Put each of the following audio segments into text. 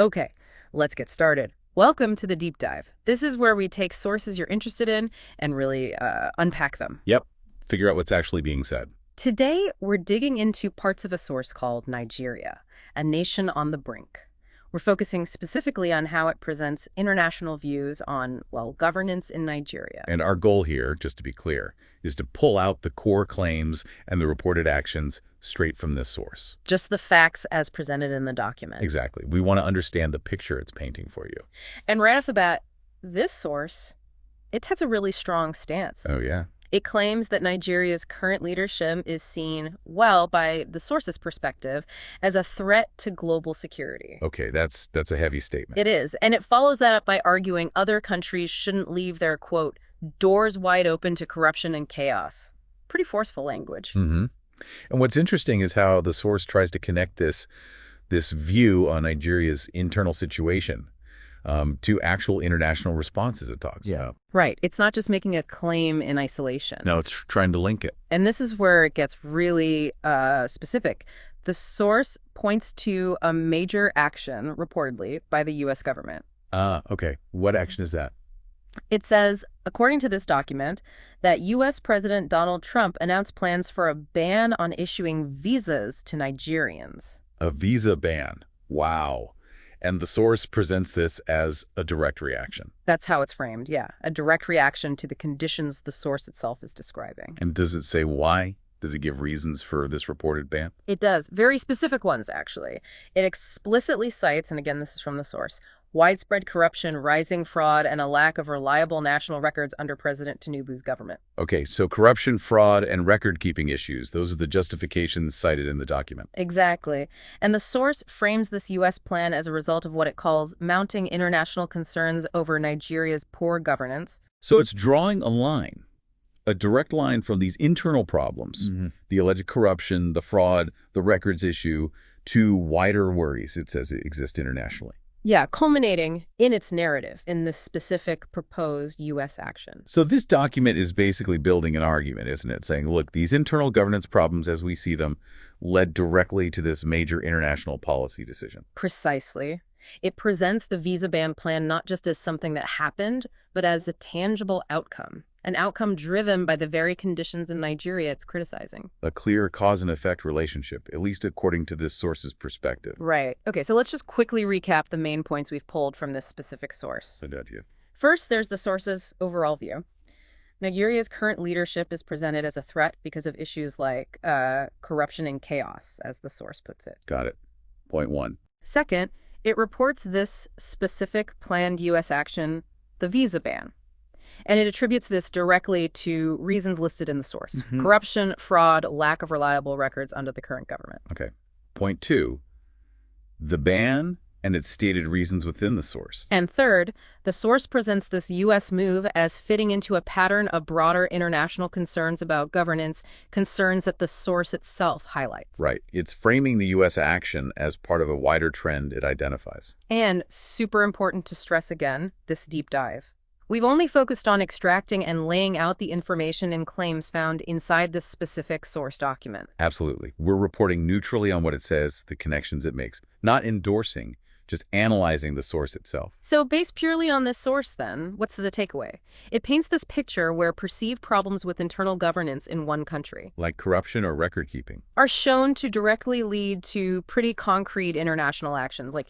Okay, let's get started. Welcome to the deep dive. This is where we take sources you're interested in and really unpack them. Yep. Figure out what's actually being said. Today, we're digging into parts of a source called Nigeria, a nation on the brink. We're focusing specifically on how it presents international views on, well, governance in Nigeria. And our goal here, just to be clear, is to pull out the core claims and the reported actions straight from this source. Just the facts as presented in the document. Exactly. We want to understand the picture it's painting for you. And right off the bat, this source, it takes a really strong stance. Oh, yeah. It claims that Nigeria's current leadership is seen, well, by the source's perspective, as a threat to global security. Okay, that's a heavy statement. It is, and it follows that up by arguing other countries shouldn't leave their, quote, doors wide open to corruption and chaos. Pretty forceful language. Mm-hmm. And what's interesting is how the source tries to connect this view on Nigeria's internal situation to actual international responses it talks about. Right. It's not just making a claim in isolation. No, it's trying to link it. And this is where it gets really specific. The source points to a major action, reportedly, by the U.S. government. Okay. What action is that? It says, according to this document, that U.S. President Donald Trump announced plans for a ban on issuing visas to Nigerians. A visa ban. Wow. And the source presents this as a direct reaction. That's how it's framed, yeah. A direct reaction to the conditions the source itself is describing. And does it say why? Does it give reasons for this reported ban? It does. Very specific ones, actually. It explicitly cites, and again, this is from the source, widespread corruption, rising fraud, and a lack of reliable national records under President Tinubu's government. Okay, so corruption, fraud, and record-keeping issues. Those are the justifications cited in the document. Exactly. And the source frames this U.S. plan as a result of what it calls mounting international concerns over Nigeria's poor governance. So it's drawing a direct line from these internal problems, the alleged corruption, the fraud, the records issue, to wider worries, it says, exist internationally. Yeah, culminating in its narrative in the specific proposed U.S. action. So this document is basically building an argument, isn't it? Saying, look, these internal governance problems as we see them led directly to this major international policy decision. Precisely. It presents the visa ban plan not just as something that happened, but as a tangible outcome. An outcome driven by the very conditions in Nigeria it's criticizing. A clear cause and effect relationship, at least according to this source's perspective. Right. Okay, so let's just quickly recap the main points we've pulled from this specific source. Yeah. First, there's the source's overall view. Nigeria's current leadership is presented as a threat because of issues like corruption and chaos, as the source puts it. Got it. Point one. Second, it reports this specific planned U.S. action, the visa ban. And it attributes this directly to reasons listed in the source. Corruption, fraud, lack of reliable records under the current government. Okay. Point two, the ban and its stated reasons within the source. And third, the source presents this U.S. move as fitting into a pattern of broader international concerns about governance, concerns that the source itself highlights. Right. It's framing the U.S. action as part of a wider trend it identifies. And super important to stress again, this deep dive. We've only focused on extracting and laying out the information and claims found inside this specific source document. Absolutely. We're reporting neutrally on what it says, the connections it makes, not endorsing, just analyzing the source itself. So based purely on this source, then, what's the takeaway? It paints this picture where perceived problems with internal governance in one country, like corruption or record keeping, are shown to directly lead to pretty concrete international actions, like,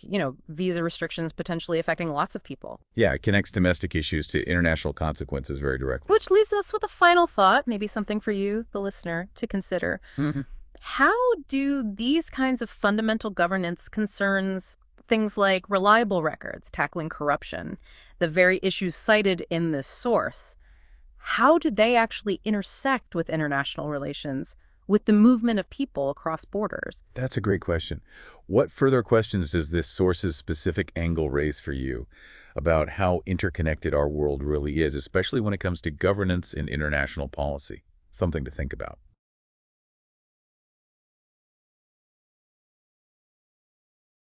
visa restrictions potentially affecting lots of people. Yeah, it connects domestic issues to international consequences very directly. Which leaves us with a final thought, maybe something for you, the listener, to consider. How do these kinds of fundamental governance concerns, things like reliable records, tackling corruption, the very issues cited in this source, how do they actually intersect with international relations, with the movement of people across borders? That's a great question. What further questions does this source's specific angle raise for you about how interconnected our world really is, especially when it comes to governance and international policy? Something to think about.